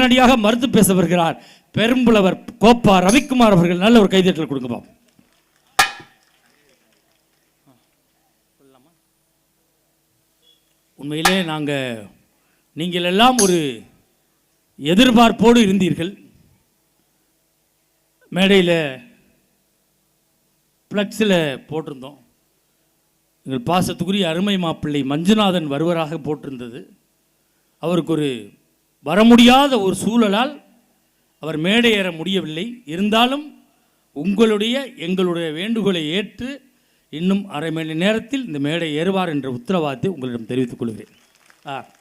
உடனடியாக மறுத்து பேச வருகிறார் பெரும்புலவர் கோப்பா ரவிக்குமார் அவர்கள். நல்ல ஒரு கைதட்டல் கொடுங்க பாப்போம். உண்மையிலே நீங்கள் எல்லாம் ஒரு எதிர்பார்ப்போடு இருந்தீர்கள். மேடையில் ஃப்ளக்ஸில் போட்டிருந்தோம், எங்கள் பாசத்துக்குரிய அருமை மாப்பிள்ளை மஞ்சுநாதன் வருவராக போட்டிருந்தது. அவருக்கு ஒரு வர முடியாத ஒரு சூழலால் அவர் மேடை ஏற முடியவில்லை. இருந்தாலும் எங்களுடைய வேண்டுகோளை ஏற்று இன்னும் அரை மணி நேரத்தில் இந்த மேடை ஏறுவார் என்ற உத்தரவாதத்தை உங்களிடம் தெரிவித்துக் கொள்கிறேன்.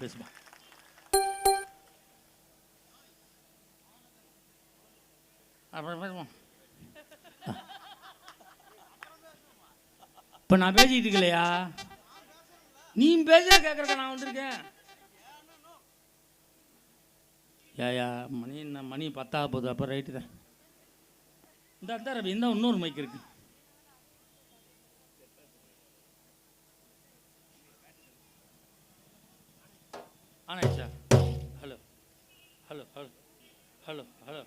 பேசுமா. இப்போ நான் பேசிக்கிட்டு இருக்கலையா? நீ பேச கேட்குறக்க நான் வந்திருக்கேன். ஏயா மணி 10 போகுது. அப்போ ரைட்டு தான். இந்த ரவி இந்த இன்னொரு மைக் இருக்கு. ஆனாச்சா? Hello hello hello hello hello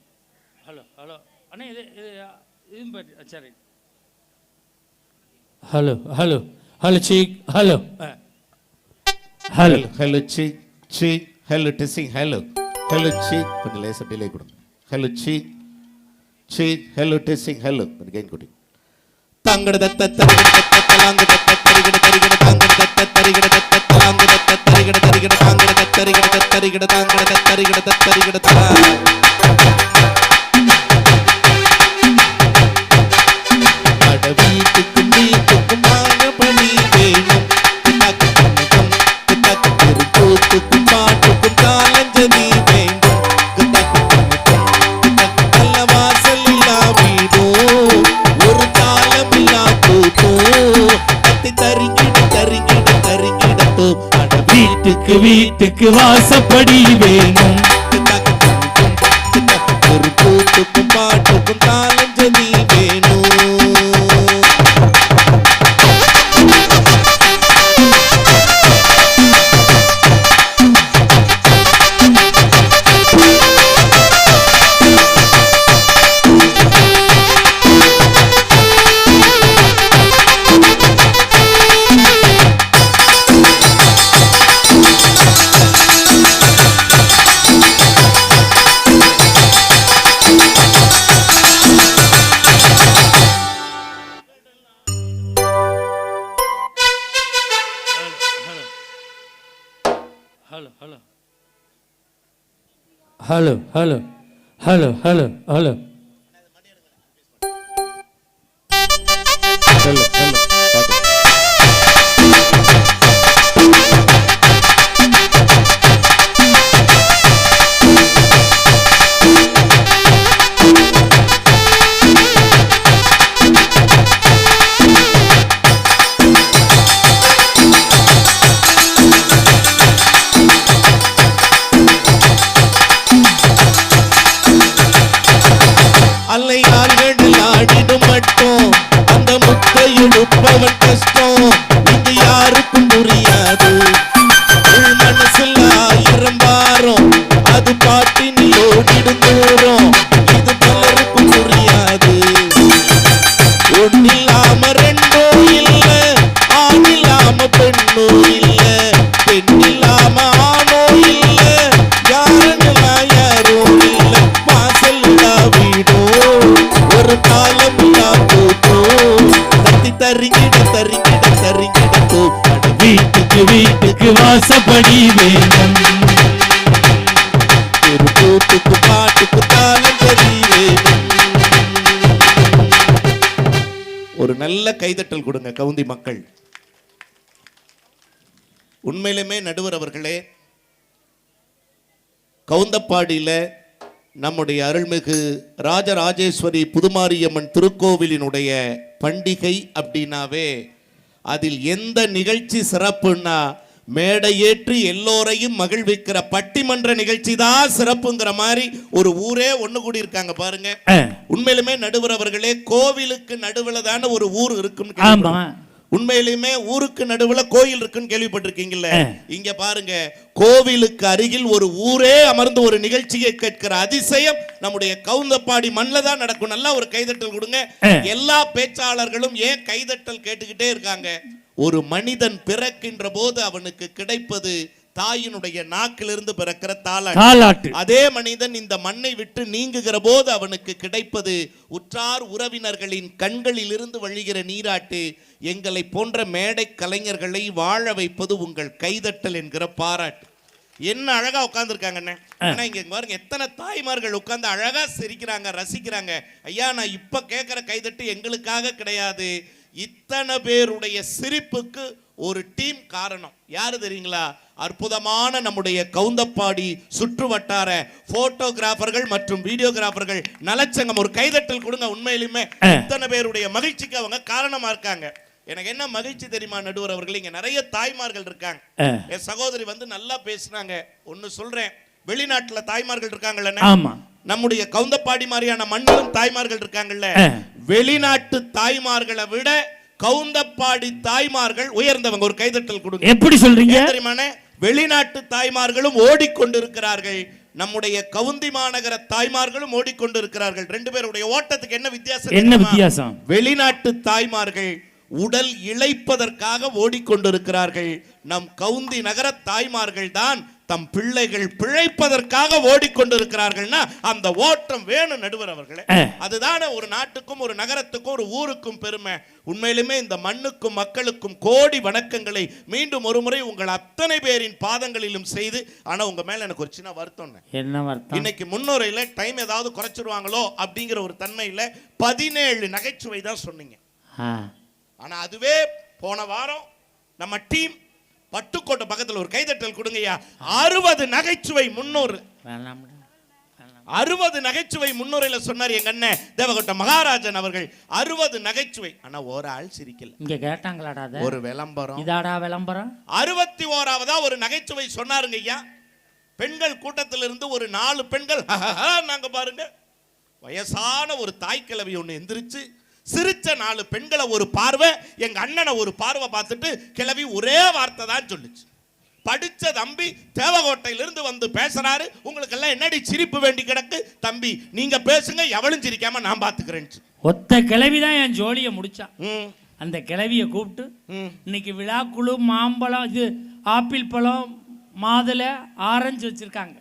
hello hello அண்ணா இதுவும் போய்ட்டு சரி. Hello hello hello check hello hello hello check hello testing hello hello check கொஞ்சம் லேசாக டிலே கொடுங்க. Hello check hello testing hello கொஞ்சம் கெயின் கொடுங்க. தாங்கட தத்த தலாங்க தத்த தரிகட தரிகட தாங்கட தத்த தரிகட தத்த தலாங்க தத்த தரிகட தரிகட தாங்கட தத்த தரிகட தத்த தரிகட தாங்கட தத்த தரிகட தத்த தரிகட தா வீட்டுக்கும் வீட்டுக்கும் வாழபடி வேணும். கூத்துக்கும் பாட்டுக்கும் காலஞ்சலி வேண்டும். நல்ல வாசல் இல்லா வீடோ ஒரு தாளம் இல்லா கூத்தோ கத்தி தரிங்கிட தரிங்கிட தரிங்கிடத்தோ. வீட்டுக்கு வீட்டுக்கு வாசப்படி வேணும். ஒரு கூத்துக்கும் பாட்டுக்கும் காலஞ்சலி வேணும். Hello hello hello hello hello hello hello அலையாள்கள் ஆடிடும் மட்டும் அந்த முத்தையுடுப்பவன் கஷ்டம் இது யாருக்கும் புரியாது. உள் மனசில் 1000 பாரம் அது பாட்டினில் ஓடிடும் தூரம் இது பலருக்கும் புரியாது. ஒன்னில்லாம ரெண்டோ இல்ல, ஆணில்லாம பெண்ணோ இல்ல, பெண்ணில்லாம ஆணோ இல்ல, யாருன்னெல்லாம் யாரோ இல்ல. வாசல் வீடோ ஒரு காலம் கூத்தோ தத்தி தரிங்கிட தரிங்கிட தரிங்கிடத்தோ. வீட்டுக்கு வீட்டுக்கு வாசப்படி வேணும். ஒரு கூத்துக்கு பாட்டுக்கு தாளம் சரி வேணும். ஒரு நல்ல கைதட்டல் கொடுங்க கவுந்தி மக்கள். உண்மையிலுமே நடுவர் அவர்களே, கவுந்தப்பாடியில நம்முடைய அருள்மிகு ராஜராஜேஸ்வரி புதுமாரியம்மன் திருக்கோவிலினுடைய பண்டிகை அப்படின்னாவே அதில் எந்த நிகழ்ச்சி சிறப்புன்னா மேடையேற்றி எல்லோரையும் மகிழ்விக்கிற பட்டிமன்ற நிகழ்ச்சி தான் சிறப்புங்கிற மாதிரி ஒரு ஊரே ஒண்ணு கூடி இருக்காங்க பாருங்க. உண்மையிலுமே நடுவர் அவர்களே, கோவிலுக்கு நடுவில் தானே ஒரு ஊர் இருக்கும். உண்மையிலுமே ஊருக்கு நடுவுல கோயில் இருக்குன்னு கேள்விப்பட்டிருக்கீங்கல்ல, இங்க பாருங்க, கோவிலுக்கு அருகில் ஒரு ஊரே அமர்ந்து ஒரு நிகழ்ச்சியை கேட்கிற அதிசயம் நம்முடைய கவுந்தப்பாடி மண்ணில் தான் நடக்கும். நல்லா ஒரு கைதட்டல் கொடுங்க. எல்லா பேச்சாளர்களும் ஏன் கைதட்டல் கேட்டுக்கிட்டே இருக்காங்க? ஒரு மனிதன் பிறக்கின்ற போது அவனுக்கு கிடைப்பது தாயினுடைய நாக்கிலிருந்து பிறக்கிற தாலாட்டு. அதே மனிதன் இந்த மண்ணை விட்டு நீங்குகிற போது அவனுக்கு கிடைப்பது உற்றார் உறவினர்களின் கண்களில் இருந்து வழிகிற நீராட்டு. எங்களை போன்ற மேடை கலைஞர்களை வாழ வைப்பது உங்கள் கைதட்டல் என்கிற பாராட்டு. என்ன அழகா உட்கார்ந்துருக்காங்கண்ணே. ஆனா இங்க பாருங்க, எத்தனை தாய்மார்கள் உட்கார்ந்து அழகா சிரிக்கிறாங்க, ரசிக்கிறாங்க. ஐயா, நான் இப்ப கேட்கிற கைதட்டு எங்களுக்காக கிடையாது. இத்தனை பேருடைய சிரிப்புக்கு ஒரு டீம் காரணம். யாரு தெரியுங்களா? அற்புதமான நம்முடைய கவுந்தப்பாடி சுற்று வட்டார போட்டோகிராஃபர்கள் மற்றும் வீடியோகிராஃபர்கள் நலச்சங்கம். ஒரு கைதட்டல் கொடுங்க. உண்மையிலுமே இத்தனை பேருடைய மகிழ்ச்சிக்கு அவங்க காரணமா இருக்காங்க. எனக்கு என்ன மகிழ்ச்சி தெரியுமா நடுவர் அவர்கள், இங்க நிறைய தாய்மார்கள் இருக்காங்க. என் சகோதரி வந்து நல்லா பேசினாங்க. ஒன்னு சொல்றேன், வெளிநாட்டுல தாய்மார்கள் இருக்காங்கல்ல, நம்முடைய கவுந்தப்பாடி மாதிரியான மண்ணிலும் தாய்மார்கள் இருக்காங்கல்ல. வெளிநாட்டு தாய்மார்களை விட கவுந்தப்பாடி தாய்மார்கள் உயர்ந்தவங்க. ஒரு கைதட்டல் கொடுங்க. எப்படி சொல்றீங்க தெரியுமானே? வெளிநாட்டு தாய்மார்களும் ஓடிக்கொண்டிருக்கிறார்கள், நம்முடைய கவுந்தி மாநகர தாய்மார்களும் ஓடிக்கொண்டிருக்கிறார்கள். ரெண்டு பேருடைய ஓட்டத்துக்கு என்ன வித்தியாசம்? என்ன வித்தியாசம்? வெளிநாட்டு தாய்மார்கள் உடல் இளைப்பதற்காக ஓடிக்கொண்டிருக்கிறார்கள். நம் கவுந்தி நகர தாய்மார்கள் தான் தம் பிள்ளைகள் பிழைப்பதற்காக ஓடிக்கொண்டிருக்கிறார்கள்னா அந்த ஓட்டம் வேணும் நடுவர் அவர்களே. அதுதானே ஒரு நாட்டுக்கும் ஒரு நகரத்துக்கும் ஒரு ஊருக்கும் பெருமை. உண்மையிலுமே இந்த மண்ணுக்கும் மக்களுக்கும் கோடி வணக்கங்களை மீண்டும் ஒரு முறை உங்கள் அத்தனை பேரின் பாதங்களிலும் செய்து. ஆனா உங்க மேல எனக்கு ஒரு சின்ன வருத்தம். என்ன வருத்தம்? இன்னைக்கு முன்னுரையில டைம் ஏதாவது குறைச்சிருவாங்களோ அப்படிங்கிற ஒரு தன்மையில 17 நகைச்சுவை தான் சொன்னீங்க. ஆனா அதுவே போன வாரம் நம்ம டீம் பட்டுக்கோட்டை பக்கத்தில் ஒரு கைதட்டல் கொடுங்கய்யா, 60 நகைச்சுவை முன்னூறு 60 நகைச்சுவை முன்னுரையில சொன்னார் எங்க அண்ணன் தேவகோட்டை மகாராஜன் அவர்கள். 60 நகைச்சுவை. ஆனா ஒரு ஆள் சிரிக்கல. இங்க கேட்டாங்களாடா ஒரு விளம்பரம். இதாடா விளம்பரம். 61ஆவதா ஒரு நகைச்சுவை சொன்னாருங்க ஐயா. பெண்கள் கூட்டத்திலிருந்து ஒரு 4 பெண்கள் நாங்க பாருங்க, வயசான ஒரு தாய்க்கிழவி ஒண்ணு எந்திரிச்சு சிரிச்ச 4 பெண்களை ஒரு பார்வை, எங்க அண்ணனை ஒரு பார்வை பார்த்துட்டு கிழவி ஒரே வார்த்தை தான் சொல்லுச்சு. படிச்ச தம்பி தேவகோட்டையிலிருந்து வந்து பேசுறாரு, உங்களுக்கு எல்லாம் என்னடி சிரிப்பு வேண்டி கிடக்கு? தம்பி நீங்க பேசுங்க, எவளும் சிரிக்காம நான் பாத்துக்கிறேன். ஒத்த கிழவி தான் என் ஜோலியை முடிச்சா. அந்த கிழவியை கூப்பிட்டு இன்னைக்கு விழாக்குழு மாம்பழம், இது ஆப்பிள் பழம், மாதுளை, ஆரஞ்சு வச்சிருக்காங்க.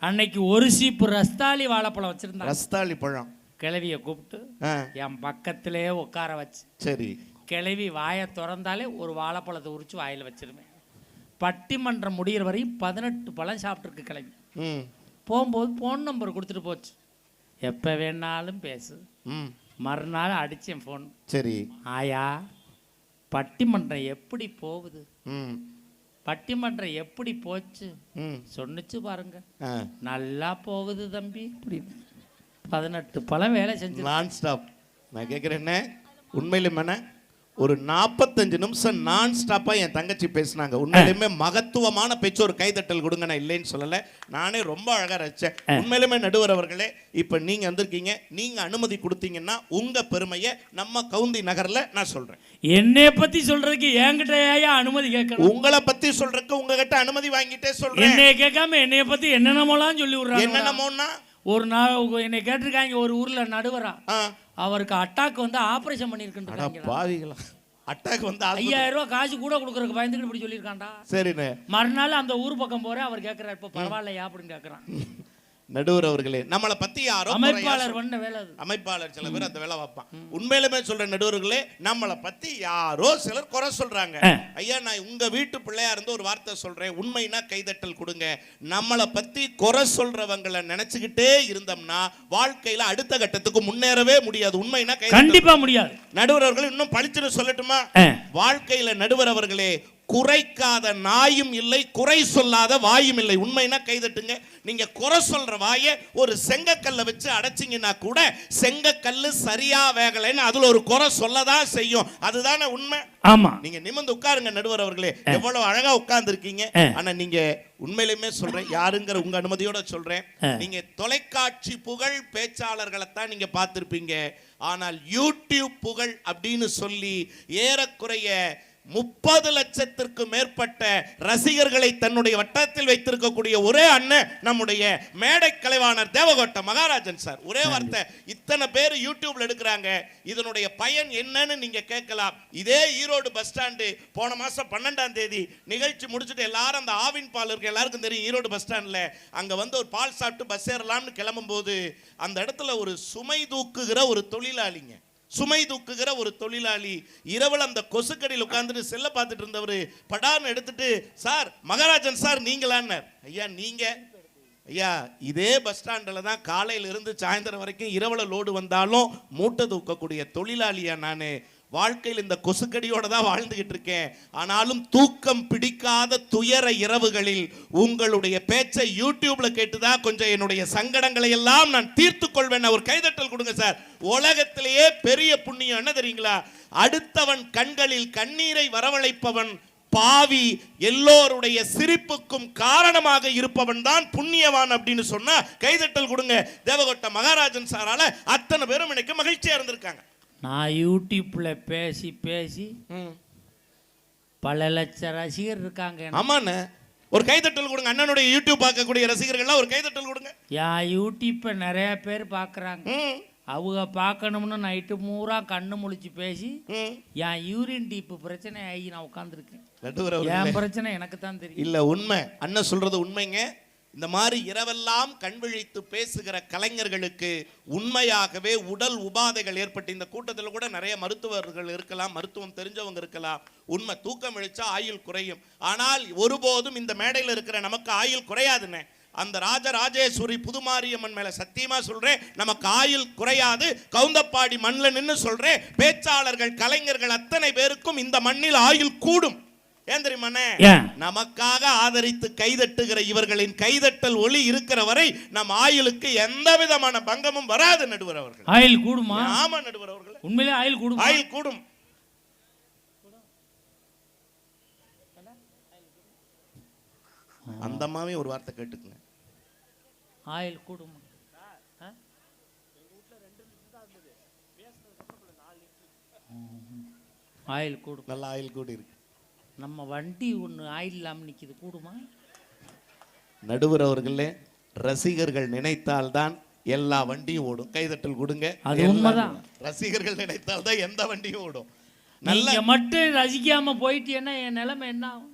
அன்னைக்கு ஒரு சீப்பு ரஸ்தாளி வாழைப்பழம் வச்சிருந்தாங்க. ரஸ்தாளி பழம். கிழவிய கூப்பிட்டு என் பக்கத்திலே உட்கார வச்சு, சரி, கிழவி வாயை திறந்தாலே ஒரு வாழைப்பழத்தை உரிச்சு வாயில வச்சிருவேன். பட்டிமன்றம் முடிகிற வரையும் 18 பழம் சாப்பிட்டுருக்கு கிழவி. போகும்போது ஃபோன் நம்பர் கொடுத்துட்டு போச்சு. எப்போ வேணாலும் பேசு. மறுநாள் அடிச்சேன் ஃபோன். சரி ஆயா, பட்டிமன்றம் எப்படி போகுது? பட்டிமன்றம் எப்படி போச்சு சொன்னிச்சு பாருங்க. நல்லா போகுது தம்பி. 18 பழம் வேலை செஞ்சு நான் ஸ்டாப். நான் கேட்குறேன், உண்மையிலுமே ஒரு 45 நிமிஷம் நான் ஸ்டாப்பா என் தங்கச்சி பேசினாங்க. உண்மையிலுமே மகத்துவமான பேச்சு. ஒரு கைதட்டல் கொடுங்க. நான் இல்லைன்னு சொல்லலை, நானே ரொம்ப அழகா ரசிச்சேன். உண்மையிலுமே நடுவர் அவர்களே, இப்ப நீங்க வந்திருக்கீங்க, நீங்க அனுமதி கொடுத்தீங்கன்னா உங்க பெருமையை நம்ம கவுந்தி நகர்ல நான் சொல்றேன். என்னைய பத்தி சொல்றதுக்கு என்கிட்ட அனுமதி கேட்கணும். உங்களை பத்தி சொல்றதுக்கு உங்ககிட்ட அனுமதி வாங்கிட்டே சொல்றேன். என்னைய கேட்காம என்னைய பத்தி என்னென்னமோலாம் சொல்லி விடுறாங்க. என்னென்னமோன்னா ஒரு நாள் என்னை கேட்டிருக்காங்க, ஒரு ஊர்ல நடுவரா அவருக்கு அட்டாக் வந்து ஆபரேஷன் பண்ணிருக்காங்க. பாவிகளா, அட்டாக் வந்து 5000 ரூபாய் காசு கூட கொடுக்கறதுக்கு பயந்துட்டு இப்படி சொல்லியிருக்காண்டா. சரிண்ணே. மறுநாள் அந்த ஊர் பக்கம் போறேன், அவர் கேட்கிறார், இப்ப பரவாயில்லையா அப்படின்னு கேட்கறான். நடுவர் அவர்களே, நம்மளை பத்தி யாரோ அமைப்பாளர் பண்ண வேலை, அமைப்பாளர் சில பேர் அந்த வேலை வைப்பான். உண்மையிலுமே சொல்ற நடுவர்களே, நம்மளை பத்தி யாரோ சிலர் குறை சொல்றாங்க. ஐயா, நான் உங்க வீட்டு பிள்ளையா இருந்து ஒரு வார்த்தை சொல்றேன், உண்மைனா கைதட்டல் கொடுங்க. நம்மளை பத்தி குறை சொல்றவங்களை நினைச்சுக்கிட்டே இருந்தோம்னா வாழ்க்கையில அடுத்த கட்டத்துக்கு முன்னேறவே முடியாது. உண்மைனா கண்டிப்பா முடியாது. நடுவர் அவர்கள் இன்னும் பழிச்சுன்னு சொல்லட்டுமா? வாழ்க்கையில நடுவர் அவர்களே, குறைக்காத நாயும் இல்லை, குறை சொல்லாத வாயும் இல்லை. உண்மைனா கைதட்டுங்க. நீங்க குறை சொல்ற வாயை ஒரு செங்கக்கல்ல வச்சு அடைச்சிங்கன்னா கூட செங்கக்கல்லு சரியா வேகலைன்னு அதுல ஒரு குறை சொல்லதான் செய்யும். அதுதானே உண்மை. ஆமா. நீங்க நிமிர்ந்து உட்காருங்க நடுவர் அவர்களே. எவ்வளவு அழகா உட்கார்ந்து இருக்கீங்க. ஆனா நீங்க உண்மையிலுமே சொல்றேன், யாருங்கிற உங்க அனுமதியோட சொல்றேன், நீங்க தொலைக்காட்சி புகழ் பேச்சாளர்களை தான் நீங்க பார்த்திருப்பீங்க. ஆனால் யூடியூப் புகழ் அப்படின்னு சொல்லி ஏறக்குறைய 30 லட்சத்திற்கு மேற்பட்ட ரசிகர்களை தன்னுடைய வட்டத்தில் வைத்திருக்கக்கூடிய ஒரே அண்ணன் நம்முடைய மேடை கலைவாணர் தேவகோட்டை மகாராஜன் சார். ஒரே வார்த்தை, இத்தனை பேர் யூடியூப்ல எடுக்கிறாங்க, இதனுடைய பயன் என்னன்னு நீங்க கேட்கலாம். இதே ஈரோடு பஸ் ஸ்டாண்டு போன மாசம் 12ஆம் தேதி நிகழ்ச்சி முடிச்சுட்டு எல்லாரும் அந்த ஆவின் பால் இருக்கு, எல்லாருக்கும் தெரியும் ஈரோடு பஸ் ஸ்டாண்ட்ல, அங்க வந்து ஒரு பால் சாப்பிட்டு பஸ் ஏறலாம்னு கிளம்பும் போது அந்த இடத்துல ஒரு சுமை தூக்குகிற ஒரு தொழிலாளிங்க, சுமை தூக்குகிற ஒரு தொழிலாளி இரவில் அந்த கொசுக்கடியில் உட்கார்ந்துட்டு செல்ல பார்த்துட்டு இருந்தவர் படான்னு எடுத்துட்டு, சார் மகாராஜன் சார் நீங்களான்னு. ஐயா நீங்க ஐயா இதே பஸ் ஸ்டாண்டில் தான் காலையில இருந்து சாயந்தரம் வரைக்கும் இரவில் லோடு வந்தாலும் மூட்டை தூக்கக்கூடிய தொழிலாளியா நான். வாழ்க்கையில் இந்த கொசுக்கடியோட தான் வாழ்ந்துகிட்டு இருக்கேன். ஆனாலும் தூக்கம் பிடிக்காத துயர இரவுகளில் உங்களுடைய பேச்சை யூடியூப்ல கேட்டுதான் கொஞ்சம் என்னுடைய சங்கடங்களை எல்லாம் நான் தீர்த்து கொள்வேன். ஒரு கைதட்டல் கொடுங்க சார். உலகத்திலேயே பெரிய புண்ணியம் என்ன தெரியுங்களா? அடுத்தவன் கண்களில் கண்ணீரை வரவழைப்பவன் பாவி, எல்லோருடைய சிரிப்புக்கும் காரணமாக இருப்பவன் தான் புண்ணியவான் அப்படின்னு சொன்னா கைதட்டல் கொடுங்க. தேவகோட்டை மகாராஜன் சாரால அத்தனை பேரும் எனக்கு மகிழ்ச்சியா இருந்திருக்காங்க. நான் யூடியூப்ல பேசி பேசி பல லட்சம் ரசிகர் இருக்காங்க. ஆமாண்ணே, ஒரு கைதட்டல் கொடுங்க. அண்ணனுடைய யூடியூப் பார்க்கக்கூடிய ரசிகர்கள்லாம் ஒரு கைதட்டல் கொடுங்க. என் யூடியூப்பை நிறைய பேர் பார்க்குறாங்க. அவங்க பார்க்கணும்னு நைட்டு பூரா கண்ணு முழிச்சு பேசி என் யூரின் டீப்பு பிரச்சனை ஆகி நான் உட்காந்துருக்கேன். என் பிரச்சனை எனக்கு தான் தெரியும். இல்ல உண்மை, அண்ணன் சொல்றது உண்மைங்க. இந்த மாதிரி இரவெல்லாம் கண் விழித்து பேசுகிற கலைஞர்களுக்கு உண்மையாகவே உடல் உபாதைகள் ஏற்பட்டு, இந்த கூட்டத்தில் கூட நிறைய மருத்துவர்கள் இருக்கலாம், மருத்துவம் தெரிஞ்சவங்க இருக்கலாம். உண்மை, தூக்கம் இழிச்சா ஆயுள் குறையும். ஆனால் ஒருபோதும் இந்த மேடையில் இருக்கிற நமக்கு ஆயுள் குறையாதுன்னு அந்த ராஜராஜேஸ்வரி புதுமாரியம்மன் மேல சத்தியமா சொல்றேன், நமக்கு ஆயுள் குறையாது. கவுந்தப்பாடி மண்ணில் நின்று சொல்றேன், பேச்சாளர்கள் கலைஞர்கள் அத்தனை பேருக்கும் இந்த மண்ணில் ஆயுள் கூடும். ஏன் தெரியுமாண்ணே? நமக்காக ஆதரித்து கைதட்டுகிற இவர்களின் கைதட்டல் ஒளி இருக்கிற வரை நம் ஆயுளுக்கு எந்த விதமான பங்கமும் வராது. நடுவர் அவர்கள் ஆயுள் கூடுமா? ஆமா நடுவர் அவர்கள், உண்மையிலே ஆயுள் கூடும். ஆயுள் கூடும். அந்த அம்மாவே ஒரு வார்த்தை கேட்டுக்குங்க. ஆயுள் கூடும். ஆயுள் கூடும். நல்ல ஆயுள் கூடி இருக்கு. நம்ம வண்டி ஒன்று ஆயில் இல்லாமல் நிற்கிது, கூடுமா? நடுவர் அவர்களே, ரசிகர்கள் நினைத்தால்தான் எல்லா வண்டியும் ஓடும். கைதட்டல் கொடுங்க. அது உண்மைதான். ரசிகர்கள் நினைத்தால் தான் எந்த வண்டியும் ஓடும். நல்ல மட்டும் ரசிக்காம போயிட்டேன்னா என் நிலைமை என்ன ஆகும்?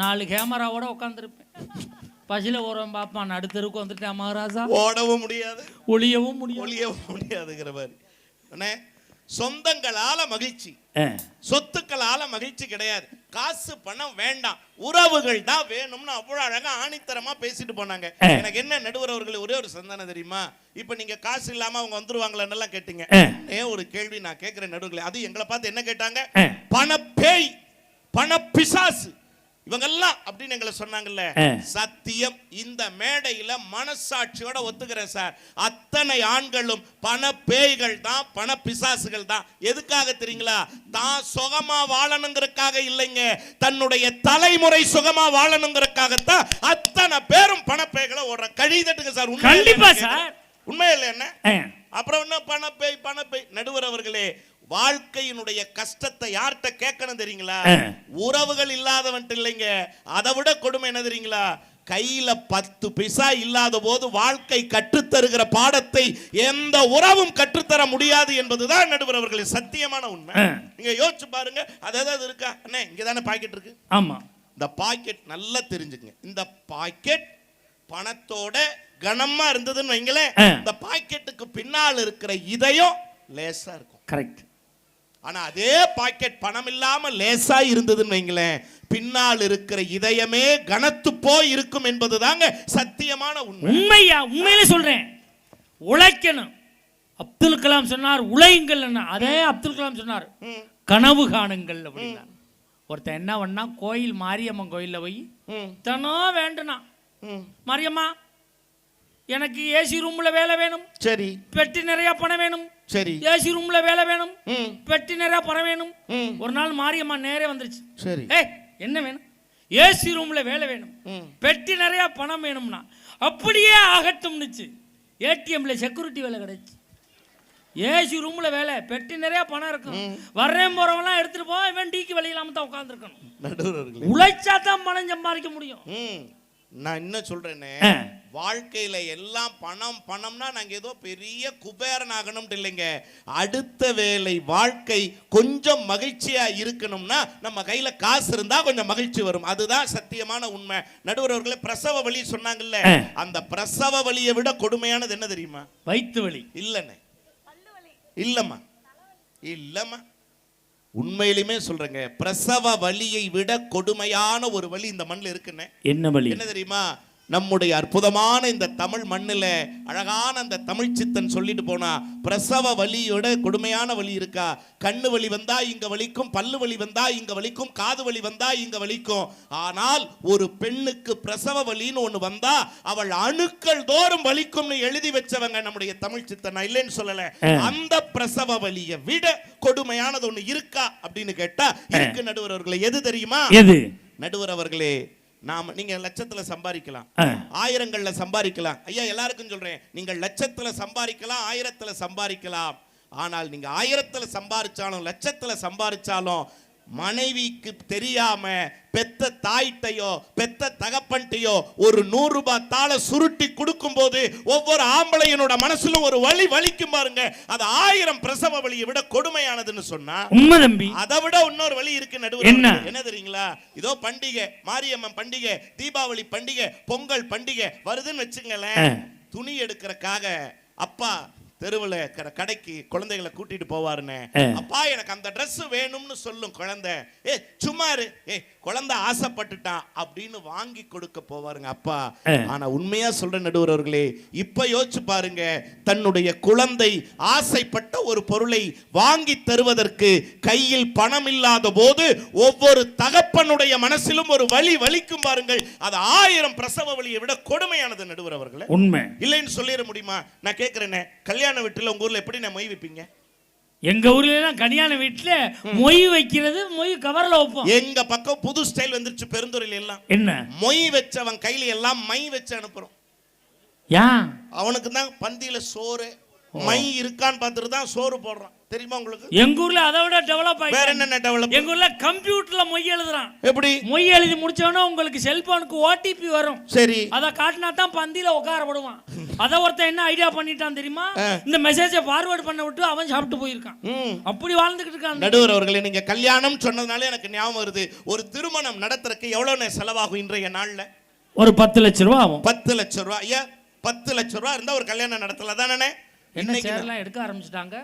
4 கேமராவோட உட்காந்துருப்பேன். பசில ஓரம் பார்ப்பான், நடுத்தருக்கு வந்துட்டேன் மகாராஜா. ஓடவும் முடியாது, ஒளியவும் முடியாதுங்கிற மாதிரி. அண்ணே, சொந்தங்களால மகிழ்ச்சி, சொத்துக்களால மகிழ்ச்சி கிடையாது. காசு பணம் வேண்டாம், உறவுகள் தான் வேணும்னு அவ்வளவு அழகா ஆணித்தரமா பேசிட்டு போனாங்க. எனக்கு என்ன நடுவர் அவர்கள் ஒரே ஒரு சந்தானம் தெரியுமா? இப்ப நீங்க காசு இல்லாம அவங்க வந்துருவாங்களா கேட்டீங்க. ஒரு கேள்வி நான் கேட்கிறேன் நடுவர்களே, அது எங்களை பார்த்து என்ன கேட்டாங்க? பணப்பேய், பணப்பிசாசு இவங்கெல்லாம் அப்படின்னு எங்களை சொன்னாங்கல்ல. சத்தியம், இந்த மேடையில மனசாட்சியோட ஒத்துக்கிறேன் சார். அத்தனை ஆண்களும் பண பேய்கள் தான், பண பிசாசுகள் தான். எதுக்காக தெரியுங்களா? தான் சுகமா வாழணுங்கிறதுக்காக இல்லைங்க, தன்னுடைய தலைமுறை சுகமா வாழணுங்கிறதுக்காகத்தான் அத்தனை பேரும் பண பேய்களை ஓடுற. கழிதட்டுங்க சார். கண்டிப்பா சார், உண்மை இல்லை என்ன? அப்புறம் என்ன பணப்பேய் பணப்பேய்? நடுவர் அவர்களே, வாழ்க்கையினுடைய கஷ்டத்தை யார்கிட்ட கேட்கணும் தெரியுங்களா? உறவுகள் இல்லாதவன் இல்லைங்க. அதை விட கொடுமை என்ன தெரியுங்களா? கையில 10 பைசா இல்லாத போது வாழ்க்கை கற்றுத்தருகிற பாடத்தை எந்த உறவும் கற்றுத்தர முடியாது என்பதுதான் நடுவர் அவர்களின் சத்தியமான உண்மை. நீங்க யோசிச்சு பாருங்க. அதாவது இருக்கா அண்ணே, இங்கதானே பாக்கெட் இருக்கு. ஆமா, இந்த பாக்கெட் நல்லா தெரிஞ்சுங்க. இந்த பாக்கெட் பணத்தோட கனமா இருந்ததுன்னு வைங்களேன், இந்த பாக்கெட்டுக்கு பின்னால் இருக்கிற இதயம் லேசா இருக்கும். கரெக்ட். ஆனா அதே பாக்கெட் பணம் இல்லாம லேசா இருந்ததுன்னு வைங்களேன், பின்னால் இருக்கிற இதயமே கனத்து போய் இருக்கும் என்பதுதாங்க சத்தியமான உண்மை. உண்மையா, உண்மையிலே சொல்றேன். உழைக்கணும். அப்துல் கலாம் சொன்னார் உழையுங்கள். அதே அப்துல் கலாம் சொன்னார் கனவு காணுங்கள் அப்படின்னா. ஒருத்தன் என்ன பண்ணா, கோயில் மாரியம்மன் கோயிலில் போய் ம் தினம் வேண்டுனா, ம் மாரியம்மா எனக்கு ஏசி ரூம்ல வேலை வேணும், சரி பெட்டி நிறைய பணம் வேணும், சரி ஏசி ரூம்ல வேலை வேணும், ம் பெட்டி நிறைய பணம் வேணும். ம் ஒரு நாள் மாரியம்மா நேரே வந்துருச்சு. சரி ஏய் என்ன வேணும்? ஏசி ரூம்ல வேலை வேணும், ம் பெட்டி நிறைய பணம் வேணும்னா. அப்படியே ஆகட்டும்னுச்சு. ஏடிஎம்ல செக்யூரிட்டி வேலை கிடைச்சு. ஏசி ரூம்ல வேலை, பெட்டி நிறைய பணம் இருக்கும், வர்றேன் போறவங்களாம் எடுத்துட்டு போ, இவன் டீக்கு வெளியிலாம தான் உட்காந்துருக்கணும். நடுவர்களே, உழைச்சா தான் பணம் சம்பாதிக்க முடியும். நான் என்ன சொல்றேனே, வாழ்க்கையில எல்லாம் பணம் பணம்னா நாங்க ஏதோ பெரிய குபேரன் ஆகணும்னு இல்லைங்க. அடுத்த வேலை வாழ்க்கை கொஞ்சம் மகிழ்ச்சியா இருக்கணும்னா நம்ம கையில காசு இருந்தா கொஞ்சம் மகிழ்ச்சி வரும். அதுதான் சத்தியமான உண்மை. நடுவர் அவர்களே, பிரசவ வலி சொன்னாங்கல்ல, அந்த பிரசவ வலியை விட கொடுமையானது என்ன தெரியுமா? வயிற்று வலி. இல்லண்ணே, இல்லம்மா, இல்லம்மா, உண்மையிலுமே சொல்றேங்க, பிரசவ வலியை விட கொடுமையான ஒரு வலி இந்த மண்ணில் இருக்குன்னு. என்ன வலி? என்ன தெரியுமா? நம்முடைய அற்புதமான இந்த தமிழ் மண்ணில் அழகான அந்த தமிழ் சித்தன் சொல்லிட்டு போனா, பிரசவ வலியோட கொடுமையான வலி இருக்கா? கண்ணு வலி வந்தா இங்க வலிக்கும், பல்லு வலி வந்தா இங்க வலிக்கும், காது வலி வந்தா இங்க வலிக்கும். ஆனால் ஒரு பெண்ணுக்கு பிரசவ வலின்னு ஒண்ணு வந்தா அவள் அணுக்கள் தோறும் வலிக்கும்னு எழுதி வச்சவங்க நம்முடைய தமிழ் சித்தன். நான் இல்லைன்னு சொல்லல. அந்த பிரசவ வலியை விட கொடுமையானது ஒண்ணு இருக்கா அப்படின்னு கேட்டா இருக்கு நடுவர் அவர்களே. எது தெரியுமா? எது நடுவர் அவர்களே? நாம நீங்க லட்சத்துல சம்பாதிக்கலாம், ஆயிரங்கள்ல சம்பாதிக்கலாம். ஐயா எல்லாருக்கும் சொல்றேன், நீங்கள் லட்சத்துல சம்பாதிக்கலாம், ஆயிரத்துல சம்பாதிக்கலாம். ஆனால் நீங்க ஆயிரத்துல சம்பாதிச்சாலும் லட்சத்துல சம்பாதிச்சாலும் மனைவிக்கு தெரியாம பெத்த தாயிட்டையோ பெத்த தகப்பன்ட்டையோ ஒரு 100 ரூபாய் தாளை சுருட்டி கொடுக்கும் போது ஒவ்வொரு ஆம்பளையனோட மனசுல ஒரு வலி வலிக்கும் பாருங்க. அது 1000 பிரசவ வலியை விட கொடுமையானதுன்னு சொன்னா உண்மை தம்பி. அதை விட இன்னொரு வலி இருக்கு நடுவர். என்ன தெரியுங்களா? இதோ பண்டிகை, மாரியம்மன் பண்டிகை, தீபாவளி பண்டிகை, பொங்கல் பண்டிகை வருதுன்னு வச்சுங்களேன். துணி எடுக்கிறக்காக அப்பா தெருவில் கடைக்கு குழந்தைகளை கூட்டிட்டு போவாருன்னு, அப்பா எனக்கு அந்த ட்ரெஸ் வேணும்னு சொல்லும் குழந்தை. சும்மா இரு, குழந்தை ஆசைப்பட்டுட்டான் அப்படின்னு வாங்கி கொடுக்க போவாருங்க அப்பா. ஆனா உண்மையா சொல்ற நடுவர் அவர்களே, இப்ப யோசிச்சு பாருங்க, தன்னுடைய குழந்தை ஆசைப்பட்ட ஒரு பொருளை வாங்கி தருவதற்கு கையில் பணம் இல்லாத போது ஒவ்வொரு தகப்பனுடைய மனசிலும் ஒரு வலி வலிக்கும் பாருங்கள். அது 1000 பிரசவ வலியை விட கொடுமையானது நடுவர் அவர்களே. உண்மை இல்லைன்னு சொல்லிட முடியுமா? நான் கேட்கிறேனே, கல்யாண வீட்டுல உங்க ஊர்ல எப்படி நான் மொய் வைப்பீங்க? எங்க ஊர்ல எல்லாம் கல்யாண வீட்டுல மொய் வைக்கிறது, மொய் கவர்ல வைப்போம். எங்க பக்கம் புது ஸ்டைல் வந்துருச்சு பெருந்துறையில எல்லாம். என்ன? மொய் வச்சவன் கையில எல்லாம் மை வச்சு அனுப்புறோம். ஏன்? அவனுக்கு தான் பந்தியில சோறு மை இருக்கான்னு பார்த்துட்டு தான் சோறு போடுறான். தெரியுமா உங்களுக்கு? எங்க ஊர்ல அதை விட டெவலப் ஆகி. வேற என்ன டெவலப்? எங்க ஊர்ல கம்ப்யூட்டர்ல மொய் எழுதுறான். எப்படி? மொய் எழுதி முடிச்சவனா உங்களுக்கு செல்போனுக்கு ஓடிபி வரும். சரி, அதை காட்டினா தான் பந்தியில உட்கார போடுவான். அத ஒருத்தன் என்ன ஐடியா பண்ணிட்டான் தெரியுமா? இந்த மெசேஜை ஃபார்வர்ட் பண்ண விட்டு அவன் சாப்பிட்டு போயிருக்கான். அப்படி வாழ்ந்துகிட்டு இருக்கான். நடுவர் அவர்களே, நீங்க கல்யாணம் சொன்னதுனால எனக்கு ஞாபகம் வருது. ஒரு திருமணம் நடத்துறதுக்கு எவ்வளவு செலவாகும் இன்றைய நாள்ல? ஒரு 10 லட்சம் ரூபாய் ஆகும். 10 லட்சம் ரூபாய். ஐயா 10 லட்சம் ரூபாய் இருந்தா ஒரு கல்யாணம் நடத்தல தானே? என்ன சேர்லாம் எடுக்க ஆரம்பிச்சிட்டாங்க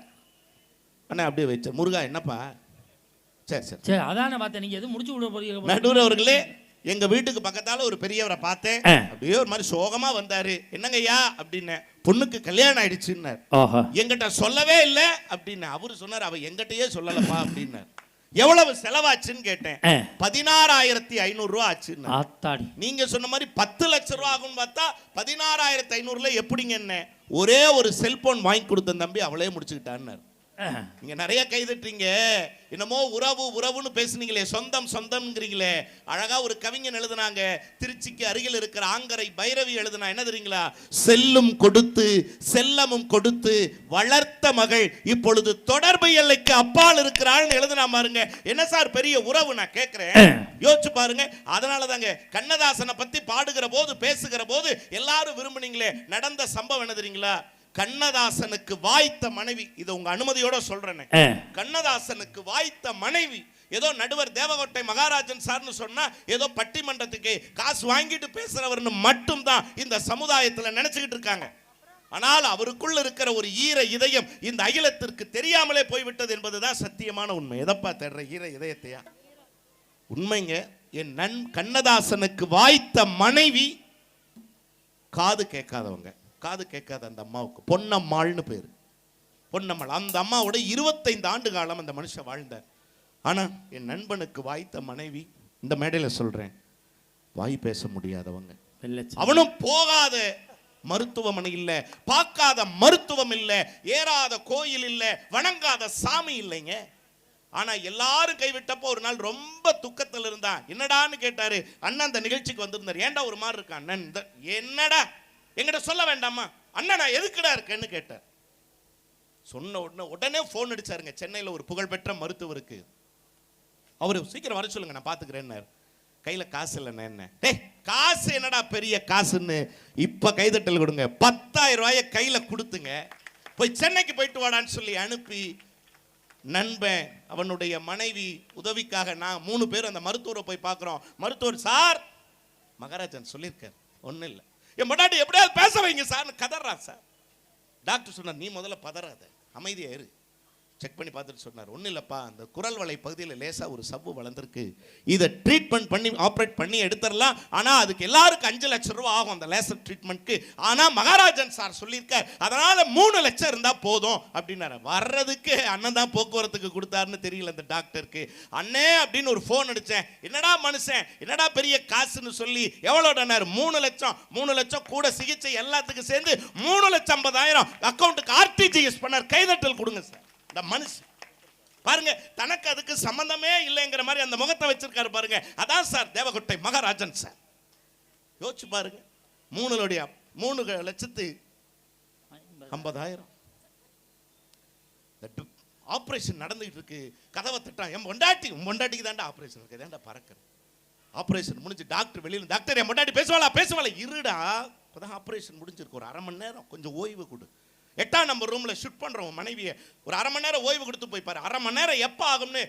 அண்ணா. அப்படியே வச்ச முருகா என்னப்பா? சரி சரி சரி, அதானே பார்த்தேன். நீங்க எது முடிச்சு விட போறீங்க? நடுவர் அவர்களே, எங்க வீட்டுக்கு பக்கத்தால ஒரு பெரியவரை பார்த்தேன். அப்படியே ஒரு மாதிரி சோகமா வந்தாரு. என்னங்க ஐயா அப்படின்னு. பொண்ணுக்கு கல்யாணம் ஆயிடுச்சுன்னார். எங்கிட்ட சொல்லவே இல்லை அப்படின்னு அவரு சொன்னார். அவ எங்கிட்டயே சொல்லலப்பா அப்படின்னார். எவ்வளவு செலவாச்சுன்னு கேட்டேன். 16,500 ரூபாய் ஆச்சுன்னு. நீங்க சொன்ன மாதிரி 10 லட்சம் ரூபாய் ஆகும் பார்த்தா 16,500ல எப்படிங்க? என்ன ஒரே ஒரு செல்போன் வாங்கி கொடுத்த தம்பி அவளே முடிச்சுக்கிட்டான்னார். நீங்க நிறைய கைதட்டுறீங்க, என்னமோ உறவு உறவுன்னு பேசுனீங்களே, சொந்தம் சொந்தம்ங்கிறீங்களே. அழகா ஒரு கவிஞன் எழுதுனாங்க, திருச்சிக்கு அருகில் இருக்கிற ஆங்கரை பைரவி எழுதுனா என்ன தெரியுங்களா? செல்லும் கொடுத்து செல்லமும் கொடுத்து வளர்த்த மகள் இப்பொழுது தொடர்பு எல்லைக்கு அப்பால் இருக்கிறாள்னு எழுதுனா பாருங்க. என்ன சார் பெரிய உறவு? நான் கேட்கிறேன், யோசிச்சு பாருங்க. அதனால தாங்க கண்ணதாசனை பத்தி பாடுகிற போது பேசுகிற போது எல்லாரும் விரும்புனீங்களே. நடந்த சம்பவம் என்ன தெரியுங்களா? கண்ணதாசனுக்கு வாய்த்த மனைவி, இது உங்க அனுமதியோட சொல்றேன், கண்ணதாசனுக்கு வாய்த்த மனைவி ஏதோ நடுவர் தேவகோட்டை மகாராஜன் சார்னு சொன்னா ஏதோ பட்டிமன்றத்துக்கு காசு வாங்கிட்டு பேசுறவர்னு மட்டும் தான் இந்த சமுதாயத்துல நினைச்சுக்கிட்டு இருக்காங்க. ஆனால் அவருக்குள்ள இருக்கிற ஒரு ஈர இதயம் இந்த அகிலத்திற்கு தெரியாமலே போய்விட்டது என்பதுதான் சத்தியமான உண்மை. எதப்பா தேடுற ஈர இதயத்தையா? உண்மைங்க. என் கண்ணதாசனுக்கு வாய்த்த மனைவி காது கேட்காதவங்க. காது கேட்காத அந்த அம்மாவுக்கு பொன்னம்மாள்னு பேரு. பொன்னம்மாள். அந்த அம்மாவோட 25 ஆண்டு காலம் அந்த மனுஷன் வாழ்ந்தார். ஆனா என் நண்பனுக்கு வாய்த்த மனைவி, இந்த மேடையில சொல்றேன், வாய் பேச முடியாதவங்க, அவனும் போகாத மருத்துவமனை இல்ல, பார்க்காத மருத்துவம் இல்ல, ஏறாத கோயில் இல்ல, வணங்காத சாமி இல்லைங்க. ஆனா எல்லாரும் கைவிட்டப்போ ஒரு நாள் ரொம்ப துக்கத்தில் இருந்தான். என்னடான்னு கேட்டாரு. அண்ணன் அந்த நிகழ்ச்சிக்கு வந்திருந்தார். ஏன்டா ஒரு மாதிரி இருக்க அண்ணன்? என்னடா என்கிட்ட சொல்ல வேண்டாமா? அண்ணன் நான் எதுக்குடா இருக்கேன்னு கேட்டார். சொன்ன உடனே போன் அடிச்சாருங்க. சென்னையில் ஒரு புகழ்பெற்ற மருத்துவருக்கு. அவரு சீக்கிரம் வர சொல்லுங்க, நான் பாத்துக்கிறேன். கையில காசு இல்லைன்னா என்ன? டேய், காசு என்னடா பெரிய காசுன்னு, இப்ப கைதட்டல் கொடுங்க. 10,000 ரூபாய கையில கொடுத்துங்க, போய் சென்னைக்கு போயிட்டு வாடான்னு சொல்லி அனுப்பி, நண்பன் அவனுடைய மனைவி உதவிக்காக நான் 3 பேர் அந்த மருத்துவரை போய் பார்க்கிறோம். மருத்துவர், சார் மகாராஜன் சொல்லியிருக்கார், ஒன்றும் இல்லை, என் முன்னாடி எப்படியாவது பேச வைங்க சார் கதறான் சார். டாக்டர் சொன்னார், நீ முதல்ல பதறாத, அமைதியா இரு. செக் பண்ணி பார்த்துட்டு சொன்னார், ஒன்றும் இல்லைப்பா, அந்த குரல் வலை பகுதியில் லேசாக ஒரு சவ்வு வளர்ந்துருக்கு, இதை ட்ரீட்மெண்ட் பண்ணி ஆப்ரேட் பண்ணி எடுத்துடலாம். ஆனால் அதுக்கு எல்லாருக்கும் 5 லட்சம் ரூபா ஆகும் அந்த லேசர் ட்ரீட்மெண்ட்க்கு. ஆனால் மகாராஜன் சார் சொல்லியிருக்கார், அதனால் 3 லட்சம் இருந்தால் போதும் அப்படின்னாரு. வர்றதுக்கு அண்ணன் தான் போக்குவரத்துக்கு கொடுத்தாருன்னு தெரியல அந்த டாக்டருக்கு. அண்ணே அப்படின்னு ஒரு ஃபோன் அடித்தேன். என்னடா மனுஷன், என்னடா பெரிய காசுன்னு சொல்லி, எவ்வளோடனார்? 3 லட்சம். 3 லட்சம் கூட சிகிச்சை எல்லாத்துக்கும் சேர்ந்து 3,50,000 அக்கௌண்ட்டுக்கு ஆர்டிஜிஎஸ் பண்ணார். கைதட்டல் கொடுங்க சார். இந்த மனுஷன் பாருங்க, தனக்கு அதுக்கு சம்பந்தமே இல்லைங்கிற மாதிரி அந்த முகத்தை வச்சிருக்காரு பாருங்க. அதான் சார் தேவகோட்டை மகாராஜன் சார். யோசிச்சு பாருங்க, 3,50,000 ஆபரேஷன் நடந்துகிட்டு இருக்கு. கதவை தட்டான். என் பொண்டாட்டிக்கு தாண்டா ஆபரேஷன் இருக்கு, ஏன்டா பறக்கிற? ஆபரேஷன் முடிஞ்சு டாக்டர் வெளியில, டாக்டர் என் பொண்டாட்டி பேசுவாளா? இருடா, இப்பதான் ஆபரேஷன் முடிஞ்சிருக்கு, ஒரு 1/2 மணி நேரம் கொஞ்சம் ஓய்வு கொடு. 8ஆம் நம்பர் ரூம்ல ஷிஃப்ட் பண்றோம் மனைவியை, ஒரு 1/2 மணி நேரம் ஓய்வு கொடுத்து போய் பாரு. 1/2 மணி நேரம் எப்ப ஆகும்னு